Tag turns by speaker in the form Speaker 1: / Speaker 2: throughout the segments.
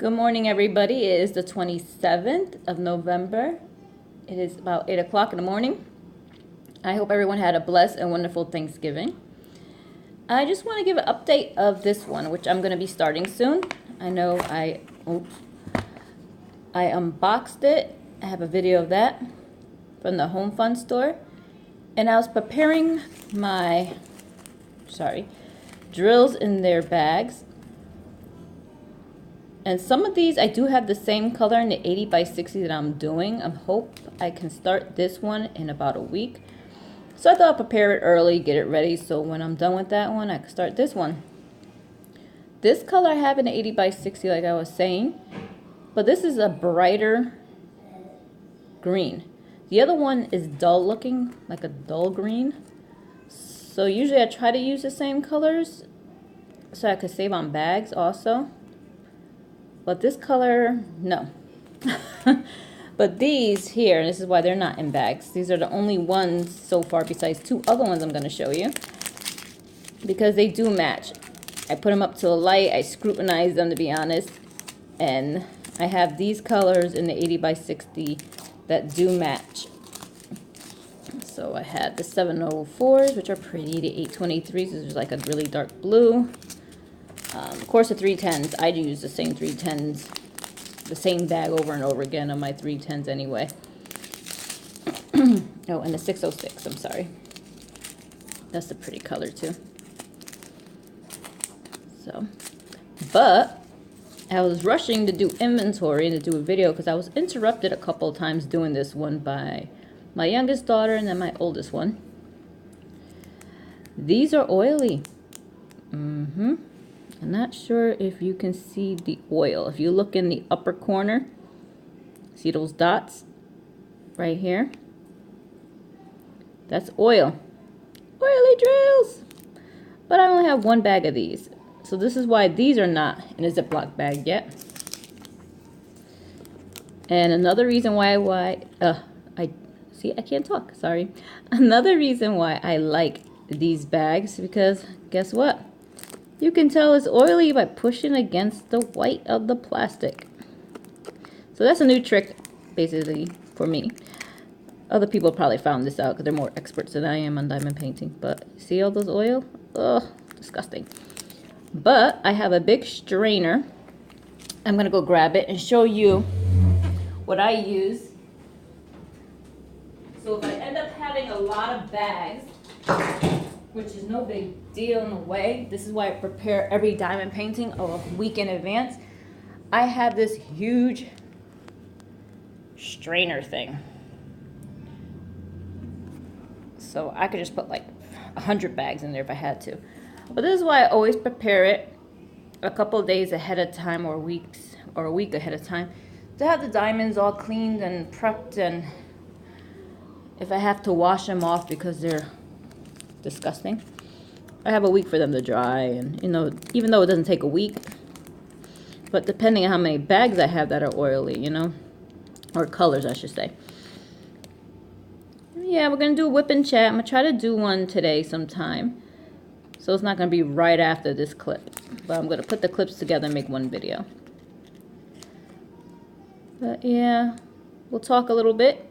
Speaker 1: Good morning, everybody. It is the 27th of November. It is about 8 o'clock in the morning. I hope everyone had a blessed and wonderful Thanksgiving. I just want to give an update of this one, which I'm going to be starting soon. I know I unboxed it. I have a video of that from the Home Fund store. And I was preparing my, drills in their bags. And some of these, I do have the same color in the 80 by 60 that I'm doing. I hope I can start this one in about a week. So I thought I'd prepare it early, get it ready, so when I'm done with that one, I can start this one. This color I have in the 80 by 60, like I was saying. But this is a brighter green. The other one is dull looking, like a dull green. So usually I try to use the same colors so I could save on bags also. But this color, no. But these here, and this is why they're not in bags. These are the only ones so far besides two other ones I'm going to show you. Because they do match. I put them up to a light. I scrutinize them, to be honest. And I have these colors in the 80 by 60 that do match. So I had the 704s, which are pretty. The 823s, which is like a really dark blue. Of course, the 310s, I use the same 310s, the same bag over and over again on my 310s anyway. Oh, and the 606, I'm sorry. That's a pretty color too. So, but I was rushing to do inventory and to do a video because I was interrupted a couple of times doing this one by my youngest daughter and then my oldest one. These are oily. I'm not sure if you can see the oil. If you look in the upper corner, see those dots right here? That's oil. Oily drills! But I only have one bag of these. So this is why these are not in a Ziploc bag yet. And another reason why I can't talk, sorry. Another reason why I like these bags, because guess what? You can tell it's oily by pushing against the white of the plastic. So that's a new trick, basically, for me. Other people probably found this out because they're more experts than I am on diamond painting. But see all those oil? Ugh, disgusting. But I have a big strainer. I'm going to go grab it and show you what I use. So if I end up having a lot of bags, which is no big deal in a way. This is why I prepare every diamond painting a week in advance. I have this huge strainer thing. So I could just put like 100 bags in there if I had to. But this is why I always prepare it a couple of days ahead of time or weeks or a week ahead of time to have the diamonds all cleaned and prepped, and if I have to wash them off because they're disgusting, I have a week for them to dry. And you know, even though it doesn't take a week, but depending on how many bags I have that are oily, you know, or colors I should say. Yeah, we're gonna do a whip and chat. I'm gonna try to do one today sometime, so it's not gonna be right after this clip, but I'm gonna put the clips together and make one video. But yeah, we'll talk a little bit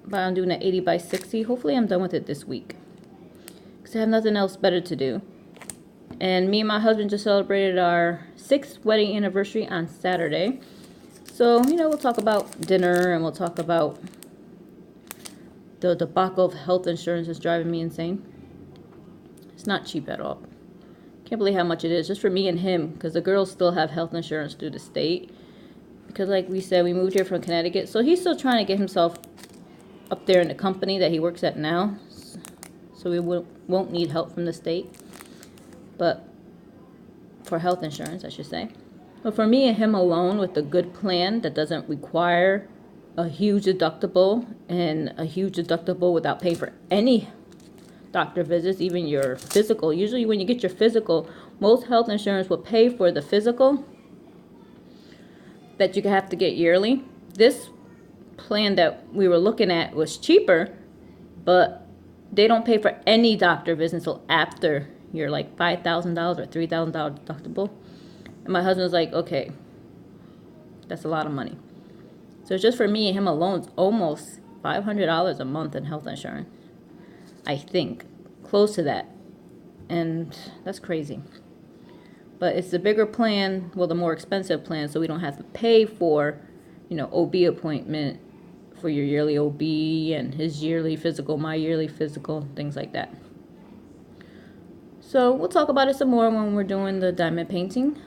Speaker 1: about I'm doing an 80 by 60. Hopefully I'm done with it this week, I have nothing else better to do. And me and my husband just celebrated our 6th wedding anniversary on Saturday. So, you know, we'll talk about dinner and we'll talk about the debacle of health insurance is driving me insane. It's not cheap at all. Can't believe how much it is just for me and him, because the girls still have health insurance through the state. Because like we said, we moved here from Connecticut. So he's still trying to get himself up there in the company that he works at now. So we won't need help from the state, but for health insurance, I should say. But for me and him alone with a good plan that doesn't require a huge deductible, and a huge deductible without paying for any doctor visits, even your physical. Usually when you get your physical, most health insurance will pay for the physical that you have to get yearly. This plan that we were looking at was cheaper, but they don't pay for any doctor visit until after you're like $5,000 or $3,000 deductible. And my husband was like, okay, That's a lot of money. So just for me and him alone, it's almost $500 a month in health insurance. I think. Close to that. And that's crazy. But it's the bigger plan, well, the more expensive plan, so we don't have to pay for, you know, OB appointment for your yearly OB and his yearly physical, my yearly physical, things like that. So we'll talk about it some more when we're doing the diamond painting.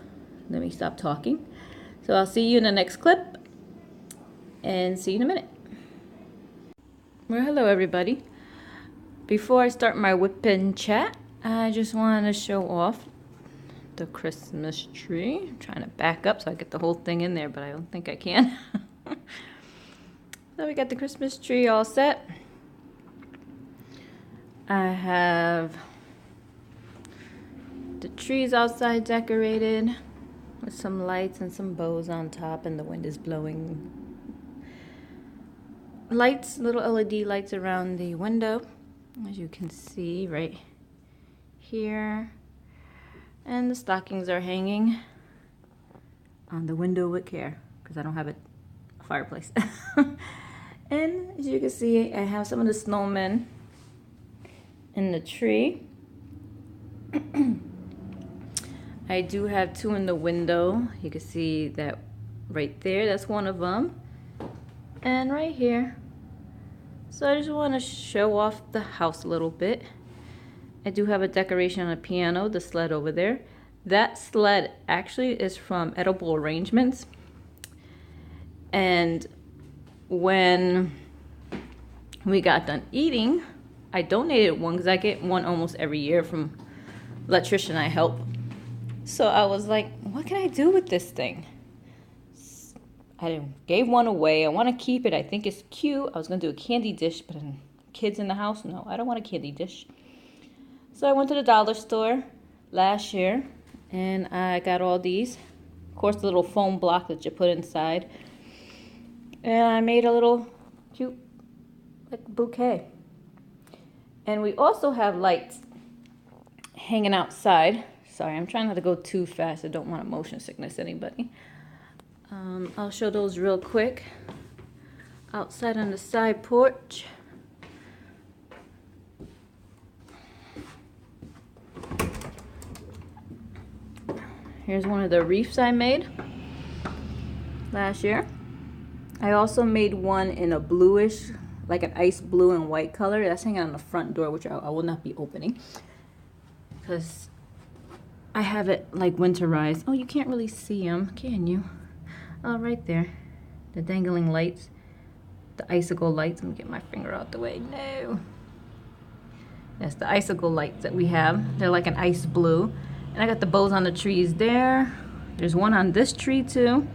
Speaker 1: Let me stop talking. So I'll see you in the next clip, and see you in a minute. Well, hello everybody. Before I start my WIP and chat, I just want to show off the Christmas tree. I'm trying to back up so I get the whole thing in there, but I don't think I can. So we got the Christmas tree all set. I have the trees outside decorated with some lights and some bows on top, and the wind is blowing lights, little LED lights around the window, as you can see right here. And the stockings are hanging on the window with care because I don't have a fireplace. And as you can see, I have some of the snowmen in the tree. I do have two in the window. You can see that right there, that's one of them. And right here. So I just want to show off the house a little bit. I do have a decoration on a piano, the sled over there. That sled actually is from Edible Arrangements. And when we got done eating, I donated one because I get one almost every year from electrician I help. So I was like, what can I do with this thing? I gave one away. I want to keep it. I think it's cute. I was going to do a candy dish, but kids in the house, no, I don't want a candy dish. So I went to the dollar store last year and I got all these. Of course, the little foam block that you put inside. And I made a little cute like bouquet. And we also have lights hanging outside. Sorry, I'm trying not to go too fast. I don't want to motion sickness anybody. I'll show those real quick. Outside on the side porch. Here's one of the wreaths I made last year. I also made one in a bluish, like an ice blue and white color. That's hanging on the front door, which I will not be opening because I have it like winterized. Oh, you can't really see them, can you? Oh, right there. The dangling lights. The icicle lights. Let me get my finger out the way. No. That's the icicle lights that we have. They're like an ice blue. And I got the bows on the trees there. There's one on this tree too.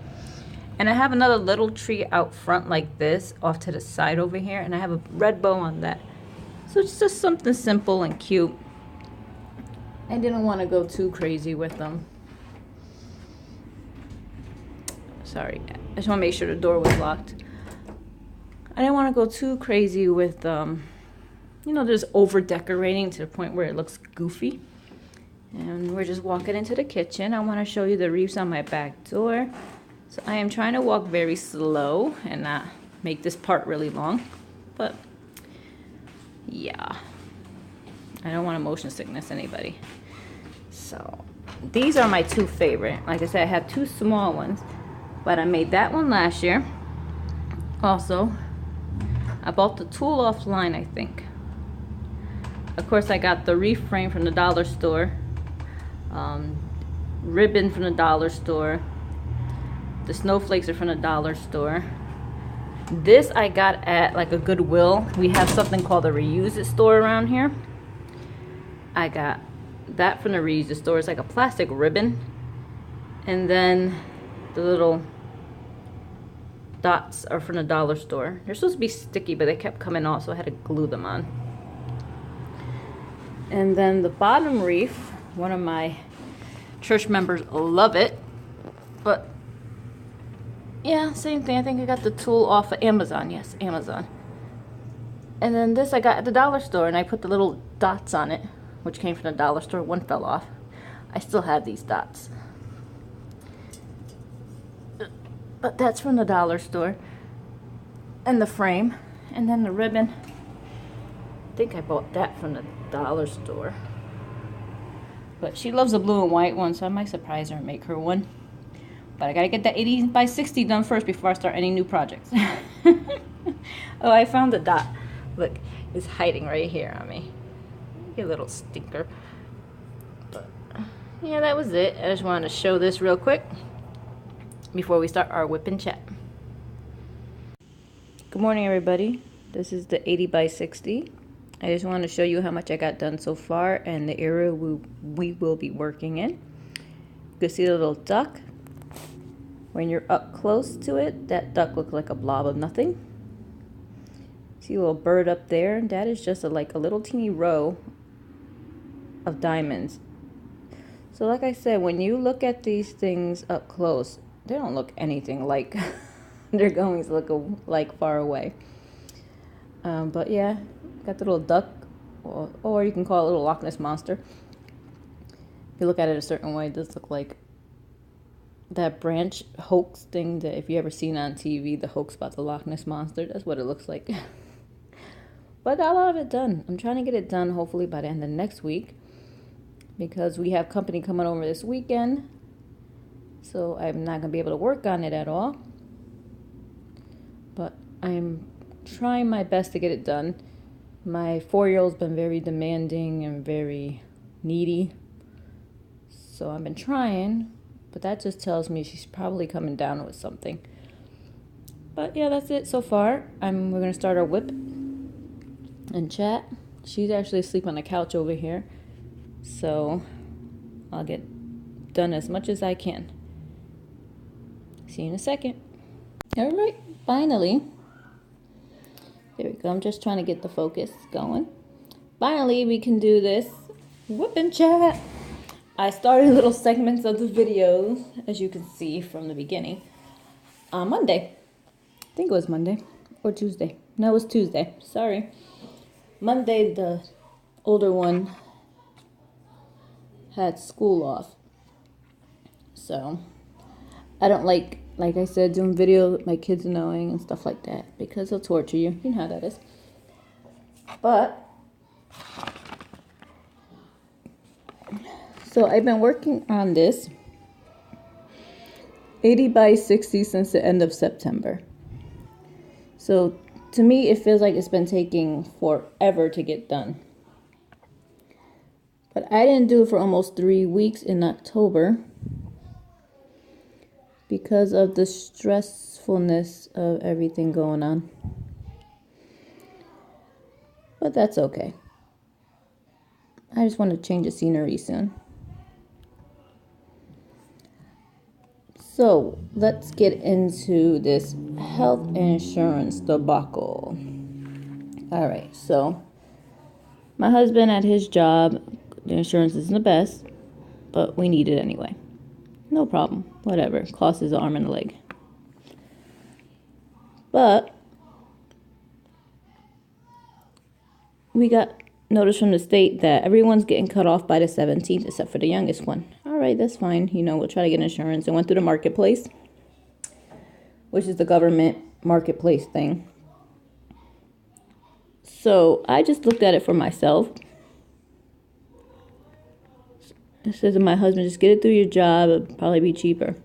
Speaker 1: And I have another little tree out front like this, off to the side over here. And I have a red bow on that. So it's just something simple and cute. I didn't want to go too crazy with them. Sorry, I just want to make sure the door was locked. I didn't want to go too crazy with, you know, just over decorating to the point where it looks goofy. And we're just walking into the kitchen. I want to show you the wreaths on my back door. So I am trying to walk very slow and not make this part really long. But yeah, I don't want to motion sickness anybody. So these are my two favorite. Like I said, I have two small ones, but I made that one last year. Also, I bought the tool offline, I think. Of course, I got the wreath frame from the dollar store, ribbon from the dollar store. The snowflakes are from the dollar store. This I got at like a Goodwill. We have something called a reuse it store around here. I got that from the reuse it store. It's like a plastic ribbon. And then the little dots are from the dollar store. They're supposed to be sticky, but they kept coming off, so I had to glue them on. And then the bottom wreath, one of my church members love it, but yeah, same thing. I think I got the tool off of Amazon. Yes, Amazon. And then this I got at the dollar store, and I put the little dots on it, which came from the dollar store. One fell off. I still have these dots. But that's from the dollar store. And the frame. And then the ribbon. I think I bought that from the dollar store. But she loves the blue and white one, so I might surprise her and make her one. But I gotta get that 80 by 60 done first before I start any new projects. Oh, I found the dot. Look, it's hiding right here on me. You little stinker. But yeah, that was it. I just wanted to show this real quick before we start our WIP and chat. Good morning, everybody. This is the 80 by 60. I just wanted to show you how much I got done so far and the area we will be working in. You can see the little duck. When you're up close to it, that duck looks like a blob of nothing. See a little bird up there? That is just like a little teeny row of diamonds. So like I said, when you look at these things up close, they don't look anything like they're going to look like far away. But yeah, got the little duck, or you can call it a little Loch Ness monster. If you look at it a certain way, it does look like that branch hoax thing that if you ever seen on TV, the hoax about the Loch Ness monster, that's what it looks like. But I got a lot of it done. I'm trying to get it done hopefully by the end of next week because we have company coming over this weekend, so I'm not gonna be able to work on it at all, but I'm trying my best to get it done. My 4-year-old's been very demanding and very needy, so I've been trying. But that just tells me she's probably coming down with something. But yeah, that's it so far. We're going to start our WIP and chat. She's actually asleep on the couch over here. So I'll get done as much as I can. See you in a second. All right, finally. There we go. I'm just trying to get the focus going. Finally, we can do this WIP and chat. I started little segments of the videos, as you can see from the beginning, on Monday. I think it was Monday or Tuesday. No, it was Tuesday. Sorry. Monday, the older one had school off. So, I don't like I said, doing video with my kids annoying and stuff like that because they'll torture you. You know how that is. But so I've been working on this 80 by 60 since the end of September. So to me, it feels like it's been taking forever to get done. But I didn't do it for almost 3 weeks in October because of the stressfulness of everything going on. But that's okay. I just want to change the scenery soon. So let's get into this health insurance debacle. All right, so my husband at his job, the insurance isn't the best, but we need it anyway. No problem, whatever, costs his arm and a leg. But we got notice from the state that everyone's getting cut off by the 17th except for the youngest one. All right, that's fine. We'll try to get insurance. I went through the marketplace, which is the government marketplace thing. So I just looked at it for myself. It says to my husband, just get it through your job. It'll probably be cheaper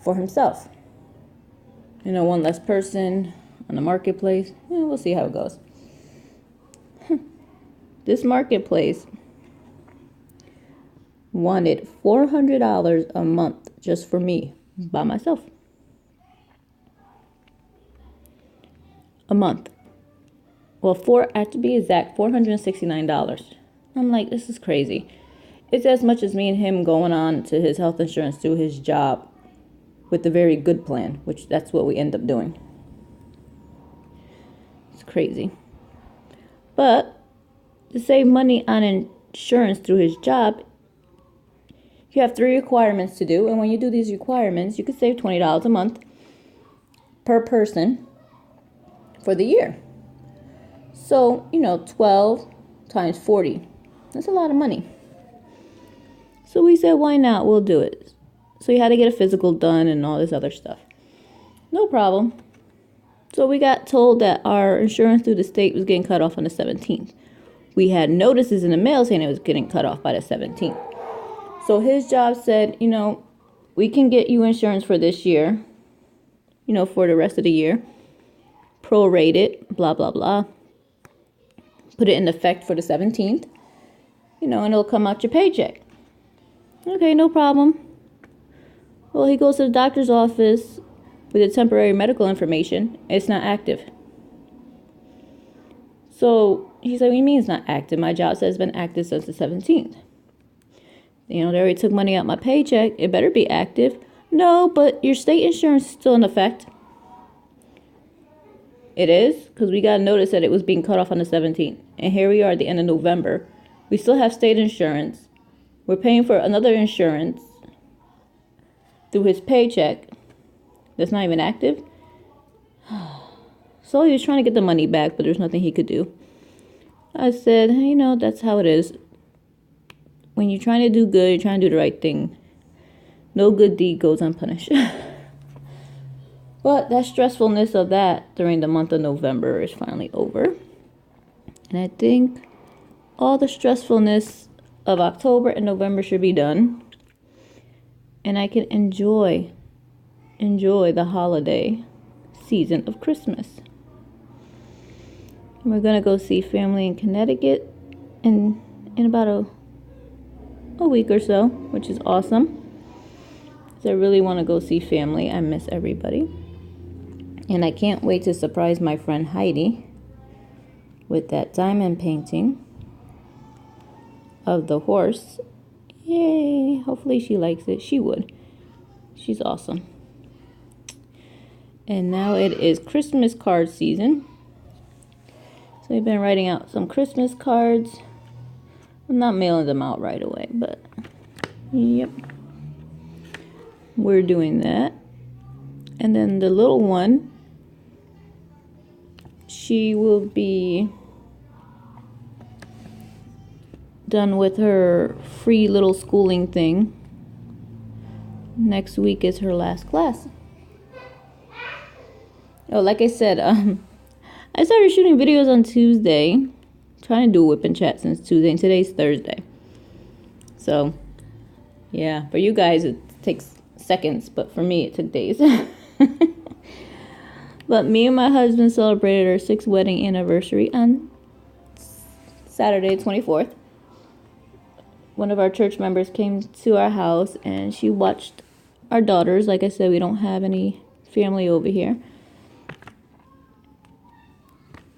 Speaker 1: for himself. One less person on the marketplace. We'll see how it goes. This marketplace wanted $400 a month just for me, by myself. A month. Well, to be exact, $469. I'm like, this is crazy. It's as much as me and him going on to his health insurance through his job with the very good plan, which that's what we end up doing. It's crazy. But to save money on insurance through his job, you have 3 requirements to do. And when you do these requirements, you could save $20 a month per person for the year. So, 12 times 40. That's a lot of money. So we said, why not? We'll do it. So he had to get a physical done and all this other stuff. No problem. So we got told that our insurance through the state was getting cut off on the 17th. We had notices in the mail saying it was getting cut off by the 17th. So his job said, you know, we can get you insurance for this year, you know, for the rest of the year. Prorate it, blah, blah, blah. Put it in effect for the 17th, you know, and it'll come out your paycheck. Okay, no problem. Well, he goes to the doctor's office with the temporary medical information. It's not active. So he's like, what do you mean it's not active? My job says it's been active since the 17th. You know, they already took money out my paycheck. It better be active. No, but your state insurance is still in effect. It is, because we got a notice that it was being cut off on the 17th. And here we are at the end of November. We still have state insurance. We're paying for another insurance through his paycheck that's not even active. So he was trying to get the money back, but there's nothing he could do. I said, you know, that's how it is. When you're trying to do good, you're trying to do the right thing. No good deed goes unpunished. But that stressfulness of that during the month of November is finally over. And I think all the stressfulness of October and November should be done. And I can enjoy the holiday season of Christmas. We're going to go see family in Connecticut in about a week or so, which is awesome. So I really want to go see family. I miss everybody. And I can't wait to surprise my friend Heidi with that diamond painting of the horse. Yay! Hopefully she likes it. She would. She's awesome. And now it is Christmas card season. So we've been writing out some Christmas cards. I'm not mailing them out right away, but yep. We're doing that. And then the little one, she will be done with her free little schooling thing. Next week is her last class. Oh, like I said, I started shooting videos on Tuesday. Trying to do a WIP and chat since Tuesday, and today's Thursday. So, yeah, for you guys it takes seconds, but for me it took days. But me and my husband celebrated our 6th wedding anniversary on Saturday, 24th. One of our church members came to our house and she watched our daughters. Like I said, we don't have any family over here.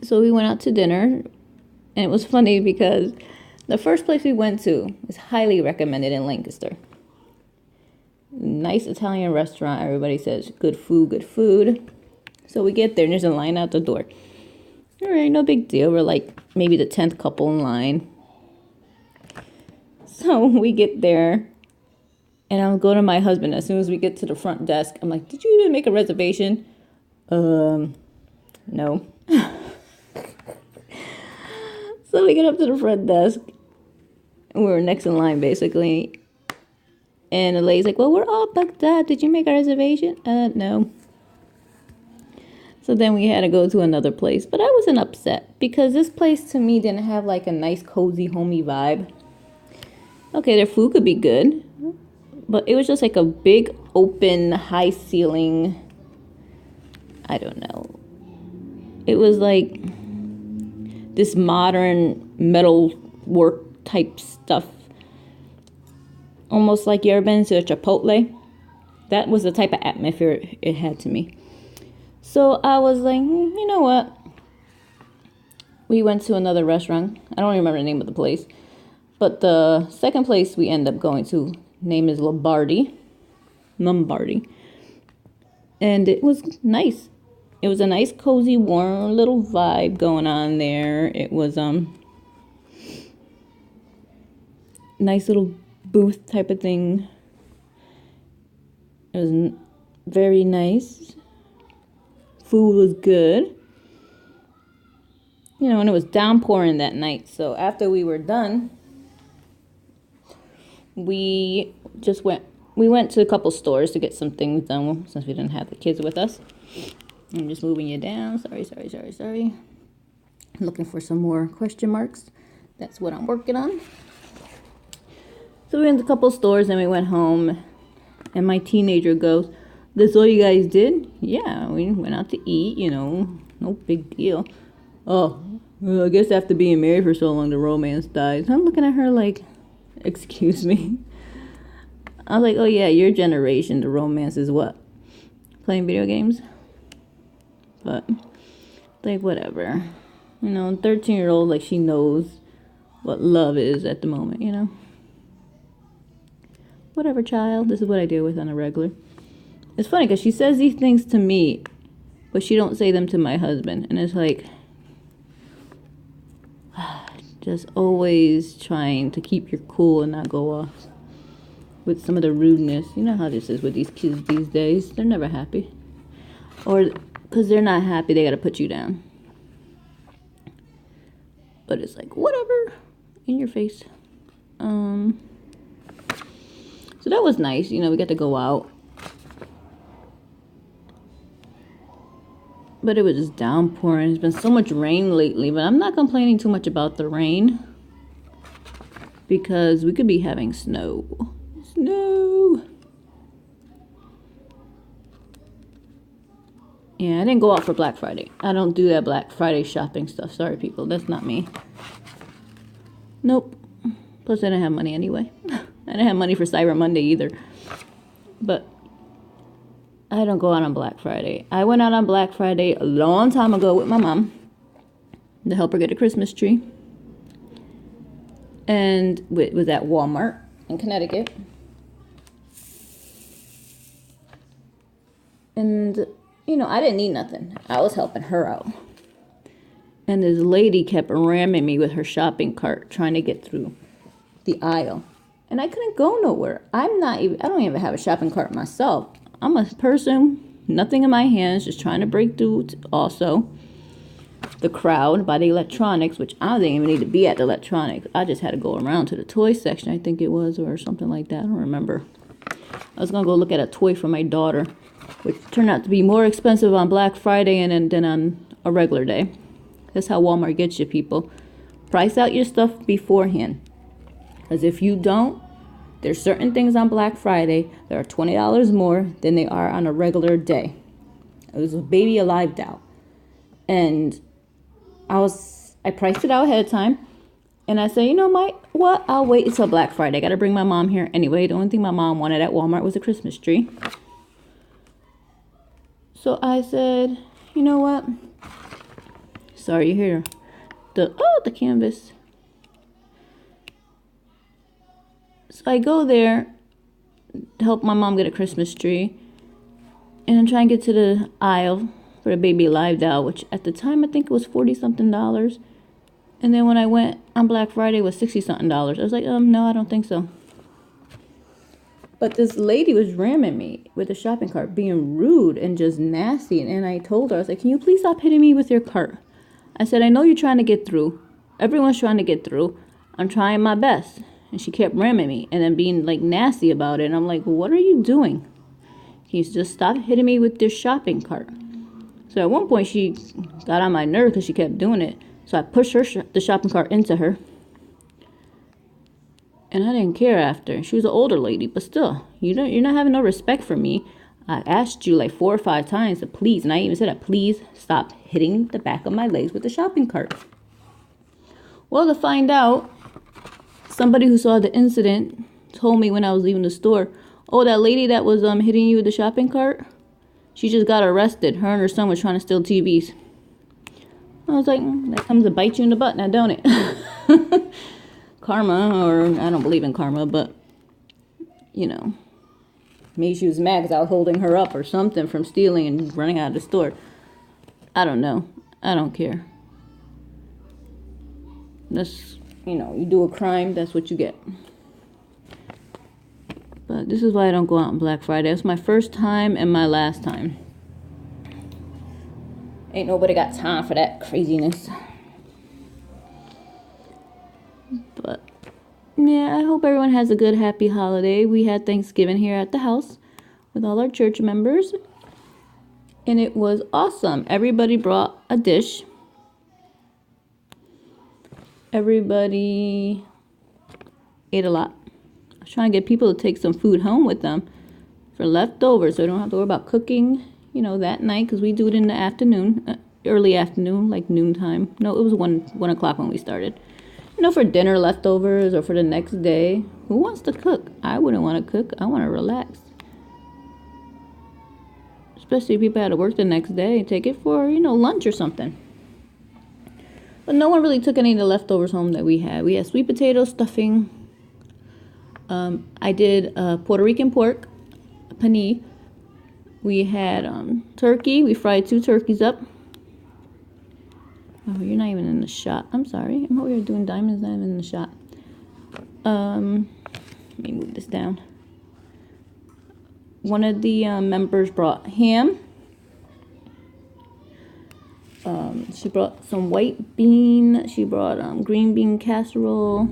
Speaker 1: So we went out to dinner. And it was funny because the first place we went to is highly recommended in Lancaster. Nice Italian restaurant. Everybody says good food, good food. So we get there and there's a line out the door. All right, no big deal. We're like maybe the 10th couple in line. So we get there and I'll go to my husband as soon as we get to the front desk. I'm like, did you even make a reservation? No. So we get up to the front desk, and we were next in line, basically. And the lady's like, well, we're all booked up. Did you make a reservation? No. So then we had to go to another place. But I wasn't upset, because this place, to me, didn't have, like, a nice, cozy, homey vibe. Okay, their food could be good. But it was just, like, a big, open, high ceiling. I don't know. It was, like this modern metal work type stuff. Almost like you ever been to a Chipotle? That was the type of atmosphere it had to me. So I was like, you know what? We went to another restaurant. I don't remember the name of the place. But the second place we end up going to, name is Lombardi. And it was nice. It was a nice, cozy, warm little vibe going on there. It was nice little booth type of thing. It was very nice. Food was good. You know, and it was downpouring that night. So after we were done, we we went to a couple stores to get some things done since we didn't have the kids with us. I'm just moving you down. Sorry. I'm looking for some more question marks. That's what I'm working on. So we went to a couple stores and we went home. And my teenager goes, "That's all you guys did?" "Yeah, we went out to eat, no big deal." "Oh, well, I guess after being married for so long, the romance dies." I'm looking at her like, excuse me. I was like, "Oh yeah, your generation, the romance is what? Playing video games?" But, like, whatever. 13-year-old, like, she knows what love is at the moment, Whatever, child. This is what I deal with on a regular. It's funny because she says these things to me, but she don't say them to my husband. And it's like, just always trying to keep your cool and not go off with some of the rudeness. You know how this is with these kids these days. They're never happy. Or because they're not happy, they got to put you down. But it's like, whatever. In your face. So that was nice. We got to go out. But it was just downpouring. There's been so much rain lately. But I'm not complaining too much about the rain. Because we could be having snow. Snow. Yeah, I didn't go out for Black Friday. I don't do that Black Friday shopping stuff. Sorry, people. That's not me. Nope. Plus, I didn't have money anyway. I didn't have money for Cyber Monday either. But I don't go out on Black Friday. I went out on Black Friday a long time ago with my mom to help her get a Christmas tree. And it was at Walmart in Connecticut. And, I didn't need nothing. I was helping her out. And this lady kept ramming me with her shopping cart, trying to get through the aisle. And I couldn't go nowhere. I don't even have a shopping cart myself. I'm a person, nothing in my hands, just trying to break through also the crowd by the electronics, which I didn't even need to be at the electronics. I just had to go around to the toy section, I think it was, or something like that. I don't remember. I was going to go look at a toy for my daughter, which turned out to be more expensive on Black Friday than on a regular day. That's how Walmart gets you, people. Price out your stuff beforehand. Because if you don't, there's certain things on Black Friday that are $20 more than they are on a regular day. It was a Baby Alive doll. And I priced it out ahead of time. And I said, what? I'll wait until Black Friday. I got to bring my mom here anyway. The only thing my mom wanted at Walmart was a Christmas tree. So I said, you know what? Sorry, you hear the canvas. So I go there to help my mom get a Christmas tree. And I'm trying to get to the aisle for the Baby Alive doll, which at the time I think it was $40-something. And then when I went on Black Friday, it was $60-something. I was like, no, I don't think so. But this lady was ramming me with a shopping cart, being rude and just nasty. And I told her, I was like, can you please stop hitting me with your cart? I said, I know you're trying to get through. Everyone's trying to get through. I'm trying my best. And she kept ramming me and then being like nasty about it. And I'm like, what are you doing? Can you just stop hitting me with this shopping cart? So at one point she got on my nerve because she kept doing it. So I pushed the shopping cart into her. And I didn't care after. She was an older lady, but still, you're not having no respect for me. I asked you like 4 or 5 times to please, and I even said, please stop hitting the back of my legs with the shopping cart. Well, to find out, somebody who saw the incident told me when I was leaving the store, oh, that lady that was hitting you with the shopping cart, she just got arrested. Her and her son was trying to steal TVs. I was like, that comes to bite you in the butt now, don't it? Karma, or I don't believe in karma, but, maybe she was mad because I was holding her up or something from stealing and running out of the store. I don't know. I don't care. That's, you do a crime, that's what you get. But this is why I don't go out on Black Friday. It's my first time and my last time. Ain't nobody got time for that craziness. But yeah, I hope everyone has a good, happy holiday. We had Thanksgiving here at the house with all our church members, and it was awesome. Everybody brought a dish. Everybody ate a lot. I was trying to get people to take some food home with them for leftovers, so I don't have to worry about cooking, you know, that night, because we do it in the afternoon, early afternoon, like noontime. No, it was 1 o'clock when we started. You know, for dinner leftovers or for the next day. Who wants to cook? I wouldn't want to cook. I want to relax. Especially if people had to work the next day. Take it for, you know, lunch or something. But no one really took any of the leftovers home that we had. We had sweet potato stuffing. I did Puerto Rican pork, paneer. We had turkey. We fried 2 turkeys up. Oh, you're not even in the shot. I'm sorry. I'm over here doing diamonds, not even in the shot. Let me move this down. One of the members brought ham. She brought some white bean. She brought green bean casserole.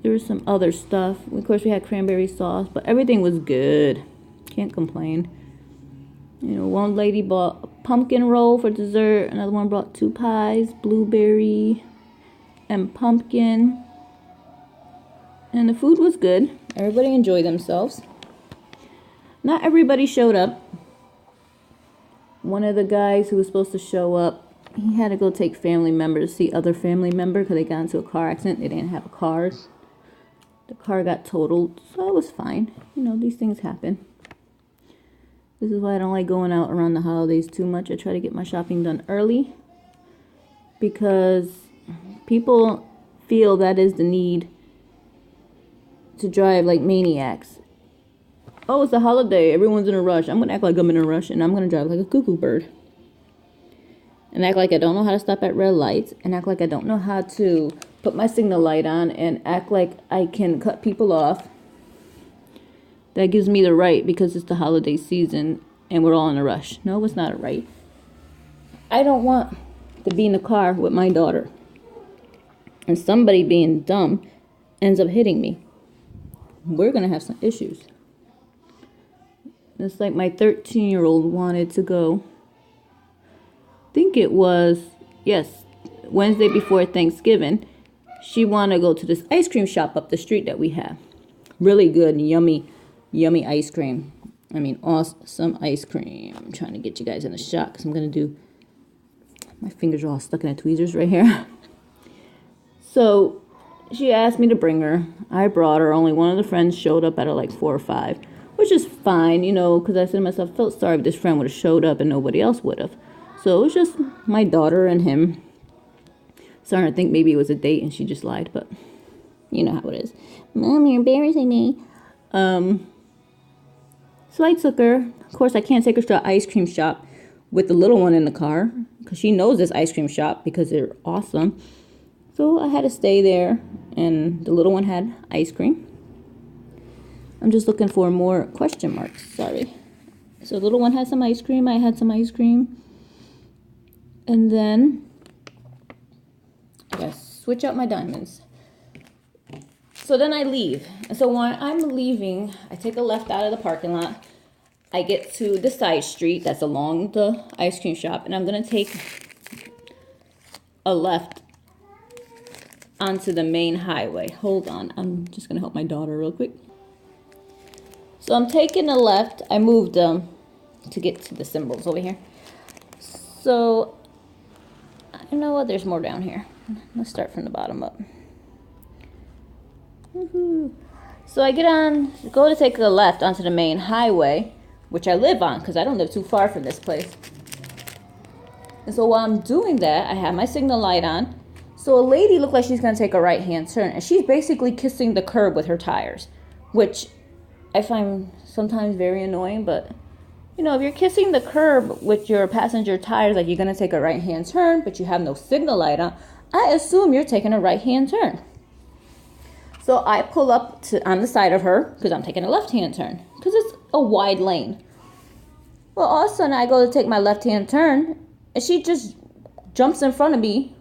Speaker 1: There was some other stuff. Of course, we had cranberry sauce, but everything was good. Can't complain. You know, one lady bought a pumpkin roll for dessert. Another one brought 2 pies, blueberry and pumpkin. And the food was good. Everybody enjoyed themselves. Not everybody showed up. One of the guys who was supposed to show up, he had to go take family members to see other family member because they got into a car accident. They didn't have cars. The car got totaled, so it was fine. You know, these things happen. This is why I don't like going out around the holidays too much. I try to get my shopping done early because people feel that is the need to drive like maniacs. Oh, it's a holiday. Everyone's in a rush. I'm going to act like I'm in a rush, and I'm going to drive like a cuckoo bird. And act like I don't know how to stop at red lights, and act like I don't know how to put my signal light on, and act like I can cut people off. That gives me the right because it's the holiday season and we're all in a rush. No, it's not a right. I don't want to be in the car with my daughter and somebody being dumb ends up hitting me. We're going to have some issues. It's like my 13-year-old wanted to go. I think it was, yes, Wednesday before Thanksgiving. She wanted to go to this ice cream shop up the street that we have. Really good, yummy ice cream. I mean, awesome ice cream. I'm trying to get you guys in a shot because I'm going to do... My fingers are all stuck in the tweezers right here. So, she asked me to bring her. I brought her. Only one of the friends showed up at like 4 or 5. Which is fine, you know, because I said to myself, I felt sorry if this friend would have showed up and nobody else would have. So, it was just my daughter and him. Starting to think maybe it was a date and she just lied, but you know how it is. Mom, you're embarrassing me. So I took her. Of course, I can't take her to an ice cream shop with the little one in the car because she knows this ice cream shop because they're awesome. So I had to stay there, and the little one had ice cream. I'm just looking for more question marks. Sorry. So the little one had some ice cream. I had some ice cream. And then I gotta switch out my diamonds. So then I leave. And so when I'm leaving, I take a left out of the parking lot. I get to the side street that's along the ice cream shop, and I'm going to take a left onto the main highway. Hold on. I'm just going to help my daughter real quick. So I'm taking a left. I moved to get to the symbols over here. So, I don't know what, there's more down here. Let's start from the bottom up. Woohoo. So I go to take a left onto the main highway, which I live on because I don't live too far from this place. And so while I'm doing that, I have my signal light on. So a lady looked like she's going to take a right-hand turn, and she's basically kissing the curb with her tires, which I find sometimes very annoying. But, you know, if you're kissing the curb with your passenger tires, like you're going to take a right-hand turn, but you have no signal light on, I assume you're taking a right-hand turn. So I pull up on the side of her because I'm taking a left-hand turn because it's a wide lane. Well, all of a sudden I go to take my left-hand turn and she just jumps in front of me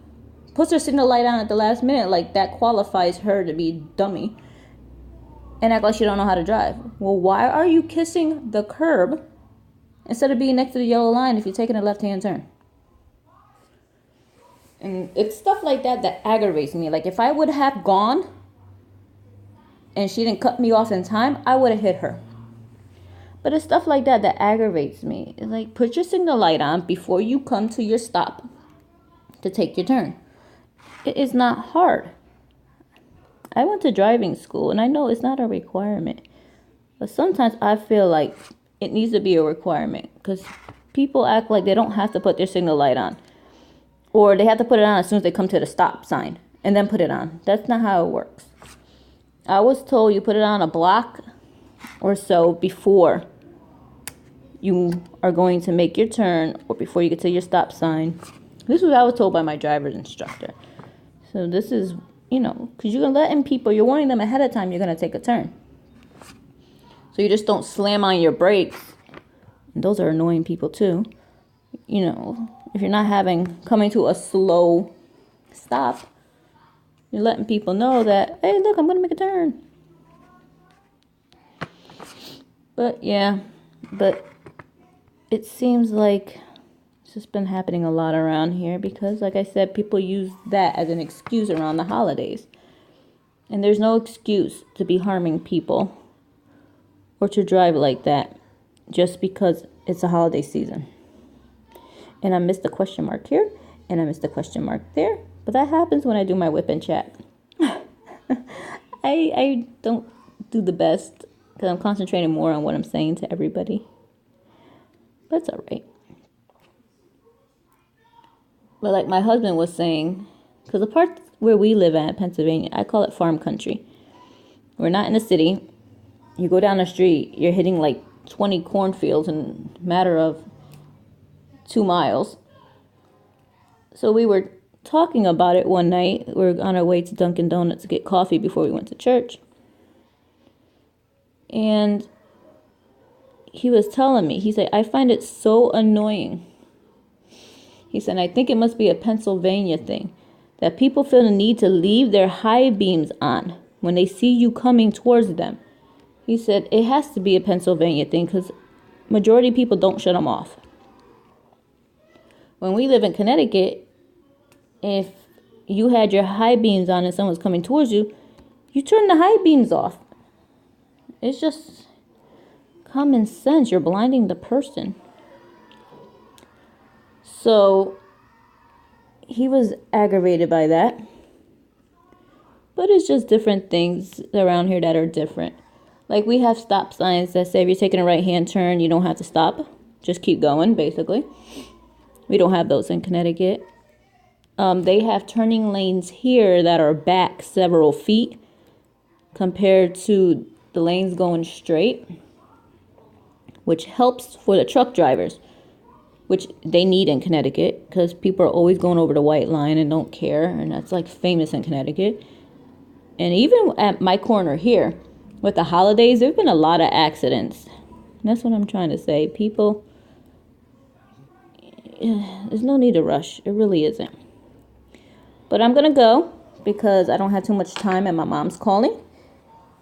Speaker 1: puts her signal light on at the last minute, like that qualifies her to be dummy and act like she don't know how to drive. Well, why are you kissing the curb instead of being next to the yellow line if you're taking a left-hand turn? And it's stuff like that that aggravates me. Like, if I would have gone and she didn't cut me off in time, I would have hit her. But it's stuff like that that aggravates me. It's like, put your signal light on before you come to your stop to take your turn. It is not hard. I went to driving school, and I know it's not a requirement. But sometimes I feel like it needs to be a requirement, because people act like they don't have to put their signal light on. Or they have to put it on as soon as they come to the stop sign and then put it on. That's not how it works. I was told you put it on a block or so before you are going to make your turn or before you get to your stop sign. This is what I was told by my driver's instructor. So this is, because you're letting people, you're warning them ahead of time you're going to take a turn. So you just don't slam on your brakes. And those are annoying people too. If you're not coming to a slow stop, you're letting people know that, hey, look, I'm going to make a turn. But it seems like it's just been happening a lot around here because, like I said, people use that as an excuse around the holidays. And there's no excuse to be harming people or to drive like that just because it's a holiday season. And I missed the question mark here, and I missed the question mark there. But that happens when I do my WIP and chat. I don't do the best because I'm concentrating more on what I'm saying to everybody. But it's all right. But like my husband was saying, because the part where we live at, Pennsylvania, I call it farm country. We're not in the city. You go down the street, you're hitting like 20 cornfields in a matter of 2 miles. So we were talking about it one night. We were on our way to Dunkin' Donuts to get coffee before we went to church. And he was telling me, he said, I find it so annoying. He said, I think it must be a Pennsylvania thing, that people feel the need to leave their high beams on when they see you coming towards them. He said, it has to be a Pennsylvania thing because majority of people don't shut them off. When we live in Connecticut, if you had your high beams on and someone's coming towards you, you turn the high beams off. It's just common sense. You're blinding the person. So he was aggravated by that. But it's just different things around here that are different. Like we have stop signs that say if you're taking a right-hand turn, you don't have to stop. Just keep going, basically. We don't have those in Connecticut. They have turning lanes here that are back several feet compared to the lanes going straight, which helps for the truck drivers, which they need in Connecticut because people are always going over the white line and don't care, and that's like famous in Connecticut. And even at my corner here, with the holidays, there have been a lot of accidents. And that's what I'm trying to say. People, there's no need to rush. It really isn't. But I'm going to go because I don't have too much time and my mom's calling.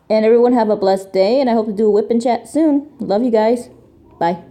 Speaker 1: And everyone have a blessed day, and I hope to do a WIP and chat soon. Love you guys. Bye.